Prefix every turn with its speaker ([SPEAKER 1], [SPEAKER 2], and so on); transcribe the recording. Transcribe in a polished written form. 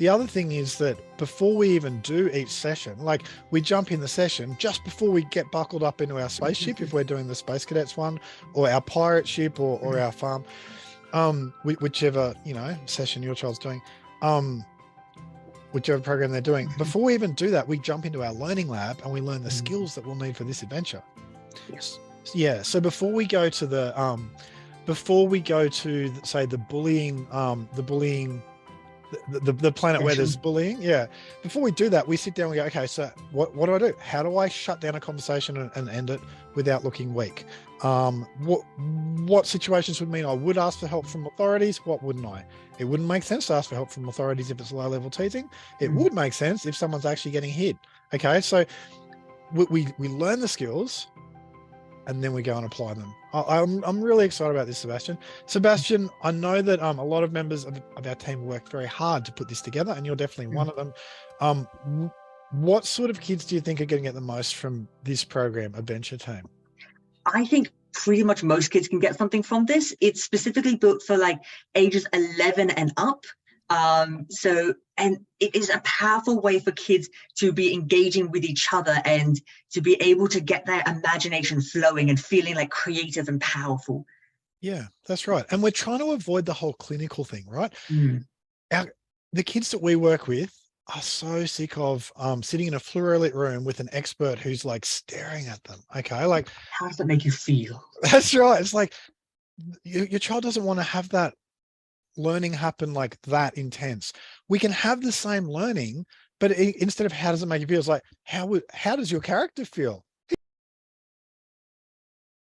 [SPEAKER 1] The other thing is that before we even do each session, like we jump in the session just before we get buckled up into our spaceship, if we're doing the Space Cadets one, or our pirate ship, or our farm, whichever, you know, session your child's doing, whichever program they're doing. Before we even do that, we jump into our learning lab and we learn the skills that we'll need for this adventure.
[SPEAKER 2] Yes.
[SPEAKER 1] Yeah. So before we go to the, say the bullying, the planet where there's bullying. Yeah. Before we do that, we sit down and we go, okay, so what do I do? How do I shut down a conversation and end it without looking weak? What situations would mean I would ask for help from authorities? What wouldn't I? It wouldn't make sense to ask for help from authorities if it's low level teasing. It would make sense if someone's actually getting hit. Okay. So we learn the skills and then we go and apply them. I'm really excited about this, Sebastian. Sebastian, I know that a lot of members of our team work very hard to put this together, and you're definitely one of them. What sort of kids do you think are going to get the most from this program, Adventure Team?
[SPEAKER 2] I think pretty much most kids can get something from this. It's specifically built for like ages 11 and up. And it is a powerful way for kids to be engaging with each other and to be able to get their imagination flowing and feeling like creative and powerful.
[SPEAKER 1] Yeah, that's right. And we're trying to avoid the whole clinical thing, right? The kids that we work with are so sick of sitting in a fluoro-lit room with an expert who's like staring at them. Okay, like
[SPEAKER 2] how does that make you feel?
[SPEAKER 1] That's right. It's like your child doesn't want to have that learning happen like that intense. We can have the same learning, but instead of how does it make you feel, it's like how does your character feel?